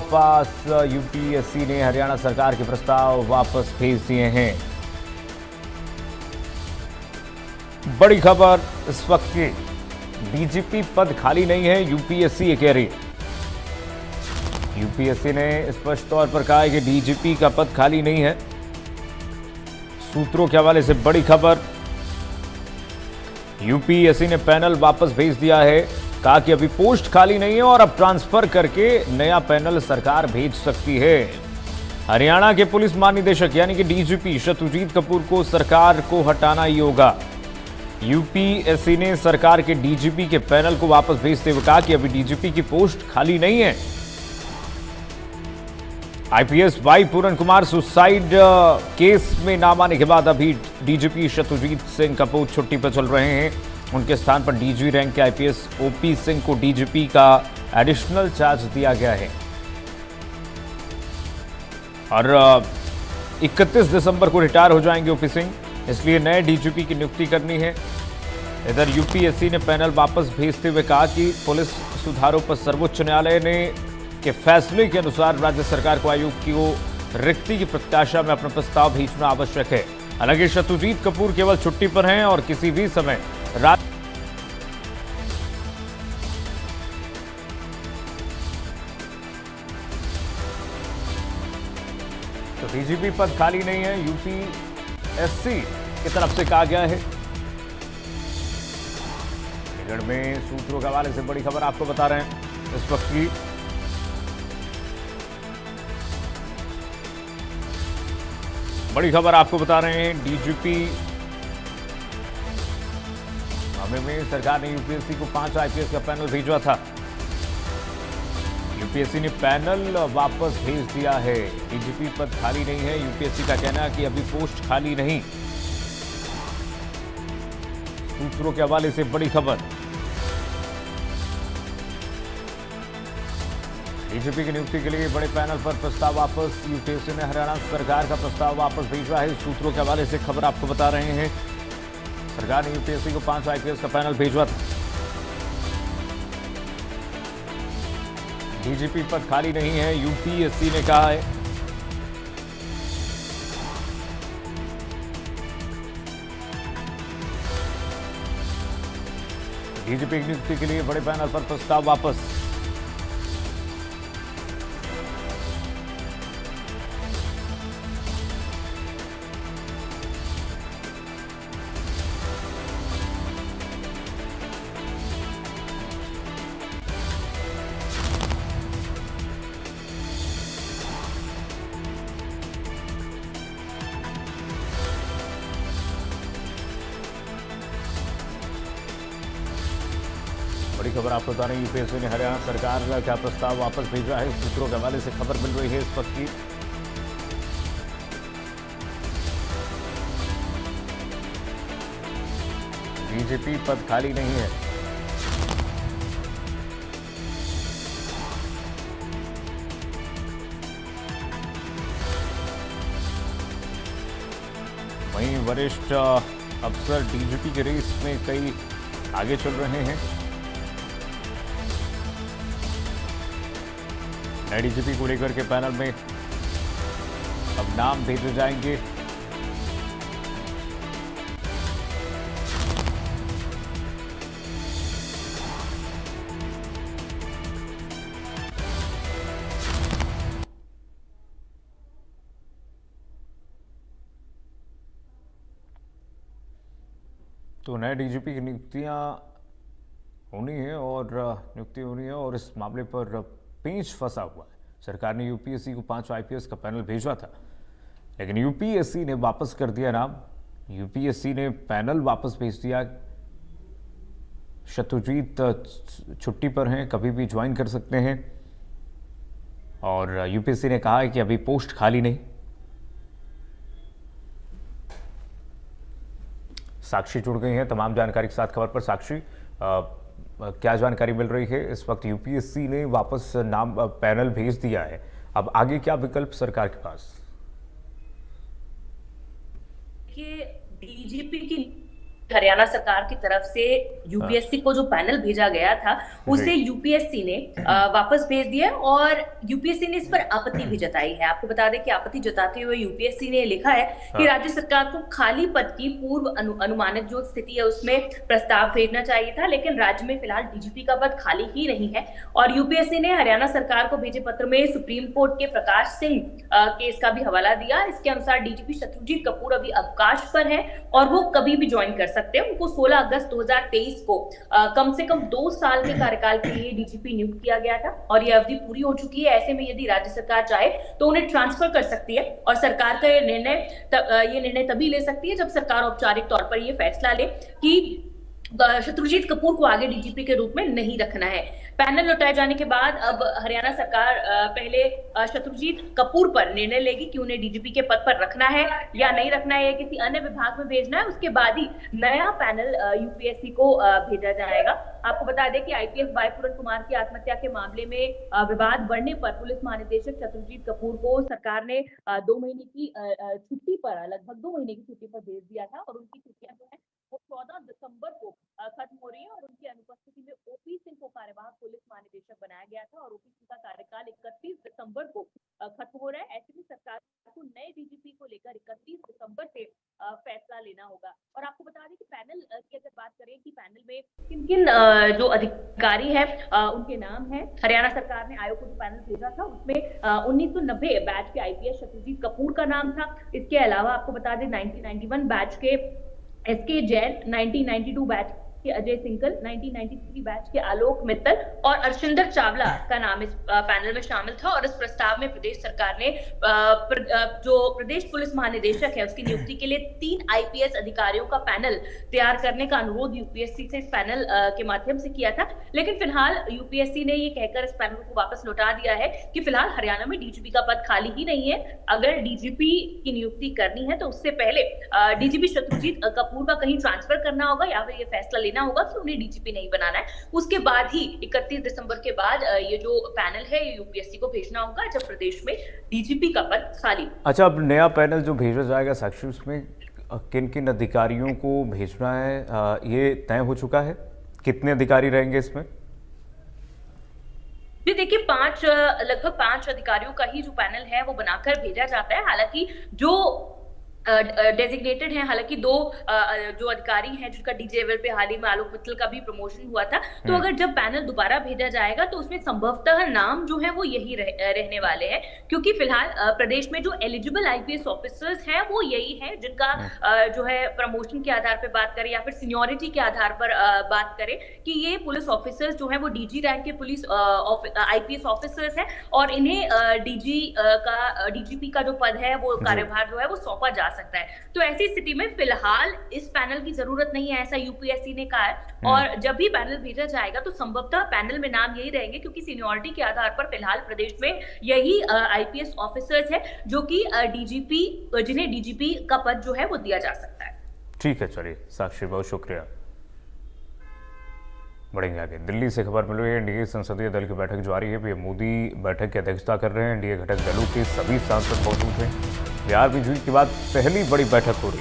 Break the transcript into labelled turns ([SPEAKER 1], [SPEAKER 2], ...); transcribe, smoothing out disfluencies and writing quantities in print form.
[SPEAKER 1] पास UPSC ने हरियाणा सरकार के प्रस्ताव वापस भेज दिए हैं। बड़ी खबर इस वक्त की, डीजीपी पद खाली नहीं है, यूपीएससी ये कह रही है। यूपीएससी ने स्पष्ट तौर पर कहा है कि डीजीपी का पद खाली नहीं है। सूत्रों के हवाले से बड़ी खबर, यूपीएससी ने पैनल वापस भेज दिया है। कहा कि अभी पोस्ट खाली नहीं है और अब ट्रांसफर करके नया पैनल सरकार भेज सकती है। हरियाणा के पुलिस महानिदेशक यानी कि डीजीपी शत्रुजीत कपूर को सरकार को हटाना ही होगा। यूपीएससी ने सरकार के डीजीपी के पैनल को वापस भेजते हुए कहा कि अभी डीजीपी की पोस्ट खाली नहीं है। आईपीएस वाई पूरन कुमार सुसाइड केस में नाम आने के बाद अभी डीजीपी शत्रुजीत सिंह कपूर छुट्टी पर चल रहे हैं। उनके स्थान पर डीजी रैंक के आईपीएस ओपी सिंह को डीजीपी का एडिशनल चार्ज दिया गया है और 31 दिसंबर को रिटायर हो जाएंगे ओपी सिंह, इसलिए नए डीजीपी की नियुक्ति करनी है। इधर यूपीएससी ने पैनल वापस भेजते हुए कहा कि पुलिस सुधारों पर सर्वोच्च न्यायालय ने के फैसले के अनुसार राज्य सरकार को आयोग की रिक्ति की प्रत्याशा में अपना प्रस्ताव भेजना आवश्यक है। हालांकि शत्रुजीत कपूर केवल छुट्टी पर हैं और किसी भी समय तो डीजीपी पद खाली नहीं है, यूपीएससी की तरफ से कहा गया है। चंडीगढ़ में सूत्रों के हवाले से बड़ी खबर आपको बता रहे हैं इस वक्त की। बड़ी खबर आपको बता रहे हैं, डीजीपी मामले में सरकार ने यूपीएससी को 5 आईपीएस का पैनल भेजा था। यूपीएससी ने पैनल वापस भेज दिया है। डीजीपी पद खाली नहीं है, यूपीएससी का कहना है कि अभी पोस्ट खाली नहीं। सूत्रों के हवाले से बड़ी खबर, डीजीपी की नियुक्ति के लिए बड़े पैनल पर प्रस्ताव वापस। यूपीएससी ने हरियाणा सरकार का प्रस्ताव वापस भेजा है। सूत्रों के हवाले से खबर आपको बता रहे हैं, सरकार ने यूपीएससी को 5 आईपीएस का पैनल भेजा था। डीजीपी पद खाली नहीं है, यूपीएससी ने कहा है। डीजीपी की नियुक्ति के लिए बड़े पैनल पर प्रस्ताव वापस। बड़ी खबर आपको बता रहे हैं, यूपीएससी ने हरियाणा सरकार का प्रस्ताव वापस भेजा है। सूत्रों के हवाले से खबर मिल रही है इस वक्त की। डीजीपी पद खाली नहीं है। वहीं वरिष्ठ अफसर डीजीपी के रेस में कई आगे चल रहे हैं। नए डीजीपी को लेकर के पैनल में अब नाम भेजे जाएंगे। तो नए डीजीपी की नियुक्तियां होनी है और इस मामले पर पेंच फंसा हुआ है। सरकार ने यूपीएससी को 5 आईपीएस का पैनल भेजा था, लेकिन यूपीएससी ने वापस कर दिया नाम। यूपीएससी ने पैनल वापस भेज दिया। शत्रुजीत छुट्टी पर हैं, कभी भी ज्वाइन कर सकते हैं और यूपीएससी ने कहा है कि अभी पोस्ट खाली नहीं। साक्षी जुड़ गई हैं तमाम जानकारी के साथ खबर पर। साक्षी, क्या जानकारी मिल रही है इस वक्त? यूपीएससी ने वापस नाम पैनल भेज दिया है, अब आगे क्या विकल्प सरकार के पास?
[SPEAKER 2] कि डीजीपी की हरियाणा सरकार की तरफ से यूपीएससी को जो पैनल भेजा गया था उसे यूपीएससी ने वापस भेज दिया और यूपीएससी ने इस पर आपत्ति भी जताई है। आपको बता दें कि आपत्ति जताते हुए यूपीएससी ने लिखा है कि राज्य सरकार को खाली पद की पूर्व अनुमानित जो स्थिति है उसमें प्रस्ताव भेजना चाहिए था, लेकिन राज्य में फिलहाल डीजीपी का पद खाली ही नहीं है। और यूपीएससी ने हरियाणा सरकार को भेजे पत्र में सुप्रीम कोर्ट के प्रकाश सिंह केस का भी हवाला दिया। इसके अनुसार डीजीपी शत्रुजीत कपूर अभी अवकाश पर है और वो कभी भी ज्वाइन कर सकते हैं। उनको 16 अगस्त 2023 को कम से कम 2 साल के कार्यकाल के लिए डीजीपी नियुक्त किया गया था और ये अवधि पूरी हो चुकी है। ऐसे में यदि राज्य सरकार चाहे तो उन्हें ट्रांसफर कर सकती है और सरकार का ये निर्णय तभी ले सकती है जब सरकार औपचारिक तौर पर ये फैसला ले कि शत्रुजीत कपूर को आगे डीजीपी के रूप में नहीं रखना है। पैनल लौटाए जाने के बाद अब हरियाणा सरकार पहले शत्रुजीत कपूर पर निर्णय लेगी कि उन्हें डीजीपी के पद पर रखना है या नहीं रखना है, या किसी अन्य विभाग में भेजना है। उसके बाद ही नया पैनल यूपीएससी को भेजा जाएगा। आपको बता दें कि आईपीएस भाई पूरन कुमार की आत्महत्या के मामले में विवाद बढ़ने पर पुलिस महानिदेशक शत्रुजीत कपूर को सरकार ने 2 महीने की छुट्टी पर, लगभग 2 महीने की छुट्टी पर भेज दिया था और उनकी छुट्टियां जो है वो 14 दिसंबर को खत्म हो रही है और उनकी अनुपस्थिति में ओपी सिंह को कार्यवाहक पुलिस महानिदेशक बनाया गया था और ओपी सिंह का कार्यकाल 31 दिसंबर को खत्म हो रहा है। ऐसे में सरकार को नए डीजीपी को लेकर 31 दिसंबर से फैसला लेना होगा। और आपको बता दें कि पैनल की अगर बात करें कि पैनल में किन किन जो अधिकारी है उनके नाम है। हरियाणा सरकार ने आयोग को जो पैनल भेजा था उसमें 1990 बैच के आईपीएस शत्रुजीत कपूर का नाम था। इसके अलावा आपको बता दें 1991 बैच के एसके जैन, 1992 बैच के अजय सिंघल, 1993 बैच के आलोक मित्तल और अर्शिंदर चावला का नाम इस पैनल में शामिल था। और इस प्रस्ताव में प्रदेश सरकार ने जो प्रदेश पुलिस महानिदेशक है उसकी नियुक्ति के लिए 3 आईपीएस अधिकारियों का पैनल तैयार करने का अनुरोध यूपीएससी से इस पैनल के माध्यम से किया था। लेकिन फिलहाल यूपीएससी ने ये कहकर इस पैनल को वापस लौटा दिया है कि फिलहाल हरियाणा में डीजीपी का पद खाली ही नहीं है। अगर डीजीपी की नियुक्ति करनी है तो उससे पहले डीजीपी शत्रुजीत कपूर का कहीं ट्रांसफर करना होगा या फिर ये फैसला होगा कि उन्हें डीजीपी नहीं बनाना है। उसके बाद ही 31 दिसंबर के बाद ये जो पैनल है यूपीएससी को भेजना होगा जब प्रदेश में डीजीपी का पद खाली।
[SPEAKER 1] अच्छा, अब नया पैनल जो भेजा जाएगा साक्षी, उसमें किन किन अधिकारियों को भेजना है ये तय हो चुका है? कितने अधिकारी रहेंगे इसमें?
[SPEAKER 2] जी देखिए, लगभग 5 अधिकारियों का ही जो पैनल है वो बनाकर भेजा जाता है। हालांकि जो डेजिग्नेटेड हैं, हालांकि 2 जो अधिकारी हैं जिनका डीजी लेवल पे हाल ही में आलोक मित्तल का भी प्रमोशन हुआ था, तो अगर जब पैनल दोबारा भेजा जाएगा तो उसमें संभवतः नाम जो है वो यही रहने वाले हैं, क्योंकि फिलहाल प्रदेश में जो एलिजिबल आईपीएस ऑफिसर्स हैं वो यही हैं जिनका जो है प्रमोशन के आधार पर बात करें या फिर सीनियोरिटी के आधार पर बात करें कि ये पुलिस ऑफिसर्स जो है वो डीजी रैंक के पुलिस आईपीएस ऑफिसर्स हैं और इन्हें डीजीपी का जो पद है वो कार्यभार जो है वो सौंपा जा सकता है। तो ऐसी स्थिति में फिलहाल इस पैनल की जरूरत नहीं है, ऐसा यूपीएससी ने कहा है। और जब भी पैनल भेजा जाएगा तो संभवतः पैनल में नाम यही रहेंगे, क्योंकि सीनियरिटी के आधार पर फिलहाल प्रदेश में यही आईपीएस ऑफिसर्स है जो कि डीजीपी, जिन्हें डीजीपी का पद जो है वो दिया जा सकता है।
[SPEAKER 1] ठीक है, चलिए साक्षी, बहुत शुक्रिया। बढ़ेंगे आगे। दिल्ली से खबर मिल रही है, एनडीए संसदीय दल की बैठक जारी है। पीएम मोदी बैठक की अध्यक्षता कर रहे हैं। एनडीए घटक दलों के सभी सांसद मौजूद हैं। बिहार में जून के बाद पहली बड़ी बैठक हो रही है।